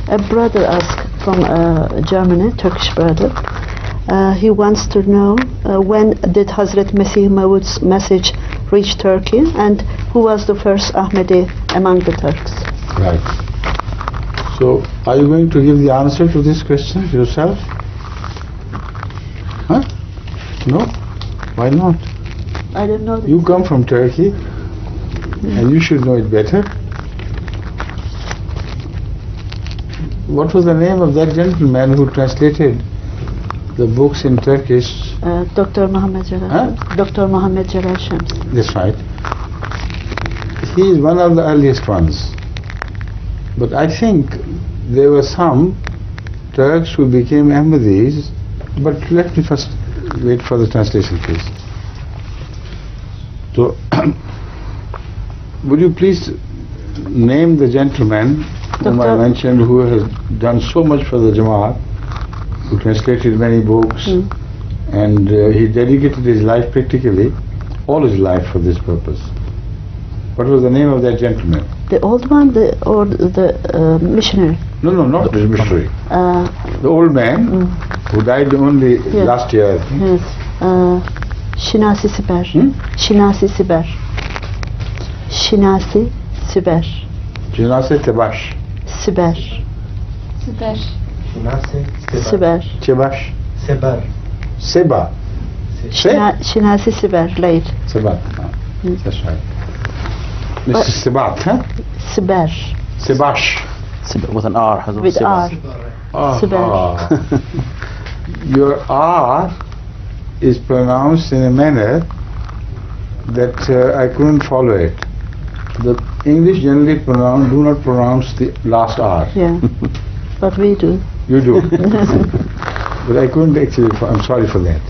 A brother asked from Germany, Turkish brother. He wants to know when did Hazrat Masih Maud's message reach Turkey, and who was the first Ahmadi among the Turks? Right. So, are you going to give the answer to this question yourself? Huh? No? Why not? I don't know. You come from Turkey, and you should know it better. What was the name of that gentleman who translated the books in Turkish? Dr. Muhammad Jalal. Huh? Dr. Muhammad Jalal Shams. That's right. He is one of the earliest ones. But I think there were some Turks who became Ahmadis. But let me first wait for the translation, please. So, would you please name the gentleman whom I mentioned, who has done so much for the Jamaat, who translated many books, and he dedicated his life, practically all his life, for this purpose. What was the name of that gentleman? The old one, or the missionary? No, not the missionary. The old man who died only last year, I think. Yes. Shinasi Siber. Shinasi Siber. Shinasi Siber. Shinasi Tebash. Siber. Siber. Siber. Tebash. Sebar. Seba. Shinasi Siber, late. Sebat. That's right. Mr. Sebat, huh? Siber. Sebash. With an R. With R. Siber. Your R is pronounced in a manner that I couldn't follow it. The English generally do not pronounce the last R. Yeah, but we do. You do. But I couldn't actually, I'm sorry for that.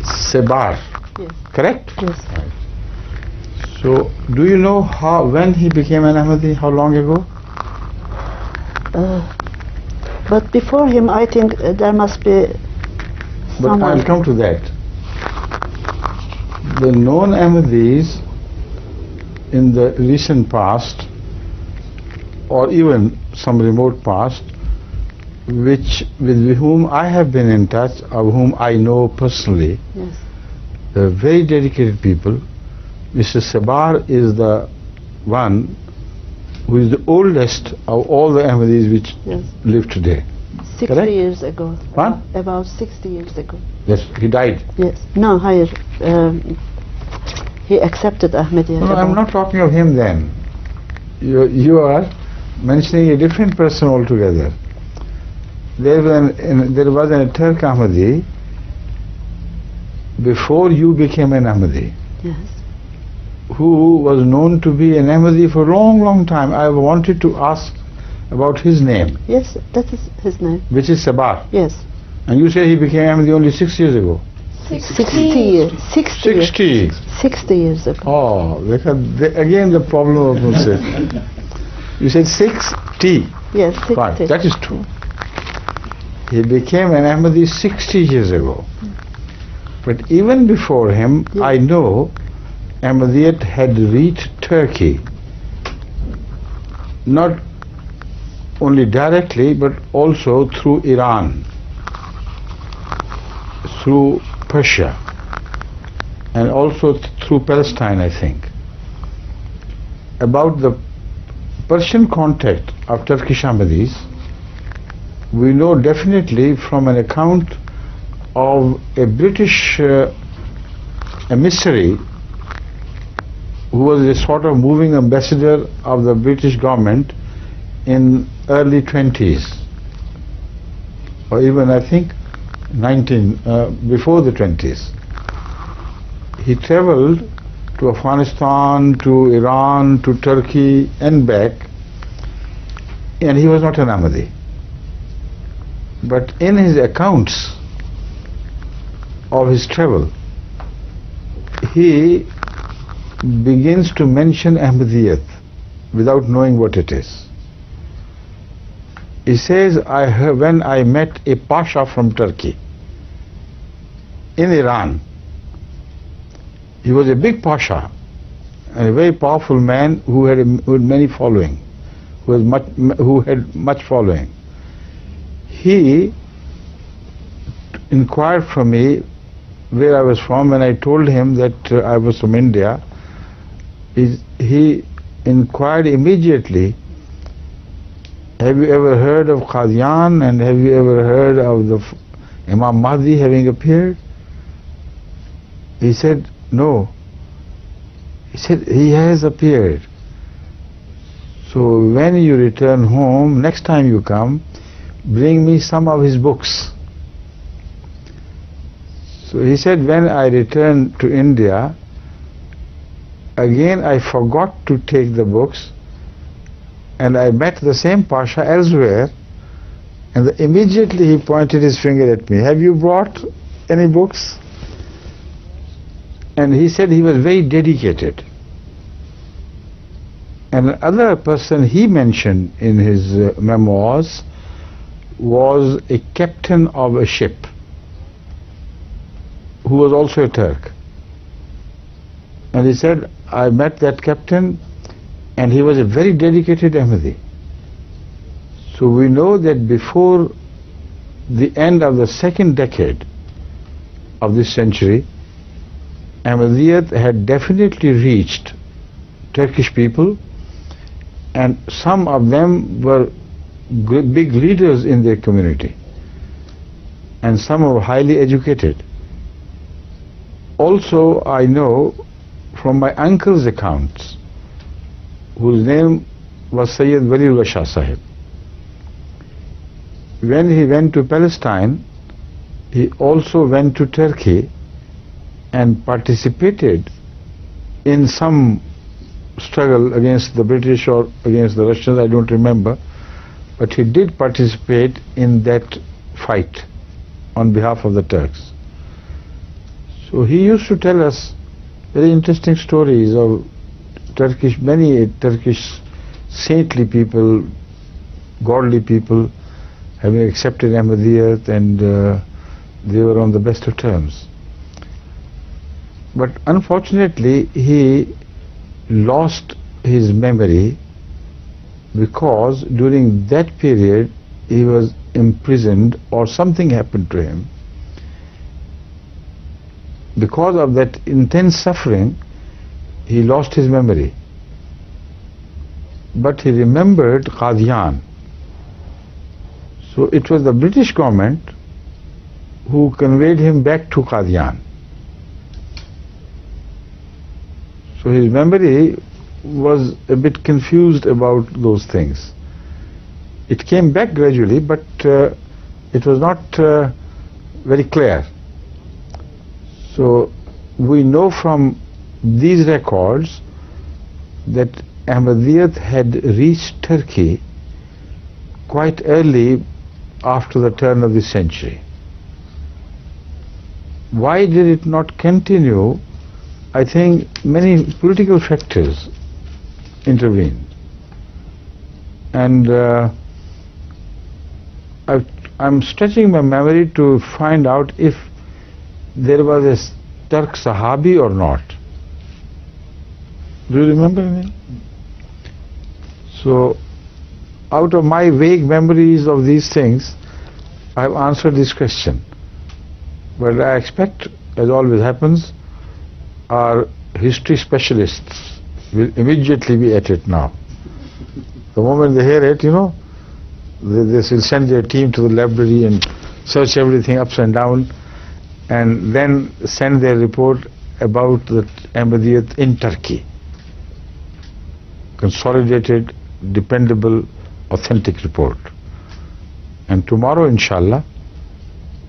Sebar. Yes. Correct? Yes. Right. So, do you know when he became an Ahmadi? How long ago? But before him, I think there must be someone. But I'll come to that. The known Ahmadis in the recent past, or even some remote past, with whom I have been in touch, or whom I know personally, Yes. they're very dedicated people. Mr. Sebar is the one who is the oldest of all the Ahmadis which live today. 60 Correct? years ago. What? About 60 years ago. Yes, he died. Yes. No, higher. He accepted Ahmadiyya. No, I'm not talking of him then. You are mentioning a different person altogether. There was a Turk Ahmadi before you became an Ahmadi. Yes. Who was known to be an Ahmadi for a long time. I wanted to ask about his name. Yes, that is his name. Which is Sabar. Yes. And you say he became Ahmadi only 6 years ago. 60 years. 60 years ago. Oh, again the problem of Muslim. You said 60. Yes, 60. Fine, that is true. He became an Ahmadi 60 years ago. But even before him, I know Ahmadiyyat had reached Turkey, not only directly but also through Iran, through Persia, and also through Palestine, I think. About the Persian contact of Turkish Ahmadis, we know definitely from an account of a British emissary who was a sort of moving ambassador of the British government in early 20s, or even I think before the 20s. He traveled to Afghanistan, to Iran, to Turkey and back, and he was not an Ahmadi. But in his accounts of his travel, he begins to mention Ahmadiyyat without knowing what it is. He says, when I met a Pasha from Turkey in Iran, he was a big Pasha and a very powerful man who had many following, who who had much following. He inquired from me where I was from. When I told him that I was from India, he inquired immediately, have you ever heard of Qadian, and have you ever heard of the Imam Mahdi having appeared? He said, no. He said, he has appeared. So when you return home, next time you come, bring me some of his books. So he said, when I returned to India, again I forgot to take the books, and I met the same Pasha elsewhere, and immediately he pointed his finger at me. Have you brought any books? And he said he was very dedicated. And another person he mentioned in his memoirs was a captain of a ship who was also a Turk. And he said, I met that captain and he was a very dedicated Ahmadi. So we know that before the end of the second decade of this century, Ahmadiyyat had definitely reached Turkish people, and some of them were big leaders in their community, and some were highly educated. Also, I know from my uncle's accounts, whose name was Sayyid Waliullah Shah Sahib, when he went to Palestine, he also went to Turkey and participated in some struggle against the British or against the Russians, I don't remember, but he did participate in that fight on behalf of the Turks. So he used to tell us very interesting stories of many Turkish saintly people, godly people having accepted Ahmadiyyat, and they were on the best of terms. But unfortunately he lost his memory because during that period he was imprisoned or something happened to him. Because of that intense suffering, he lost his memory. But he remembered Qadian. So it was the British government who conveyed him back to Qadian. So his memory was a bit confused about those things. It came back gradually, but it was not very clear. So we know from these records that Ahmadiyyat had reached Turkey quite early after the turn of the century. Why did it not continue? I think many political factors intervened, and I'm stretching my memory to find out if there was a Turk Sahabi or not. Do you remember any? So out of my vague memories of these things, I have answered this question. But I expect, as always happens, our history specialists will immediately be at it now. The moment they hear it, they will send their team to the library and search everything upside down, and then send their report about the Ahmadiyyat in Turkey. Consolidated, dependable, authentic report. And tomorrow, inshallah,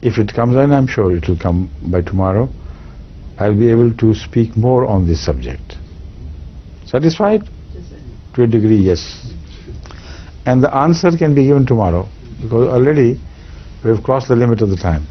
if it comes, and I'm sure it will come by tomorrow, I'll be able to speak more on this subject. Satisfied? To a degree, yes. And the answer can be given tomorrow, because already we have crossed the limit of the time.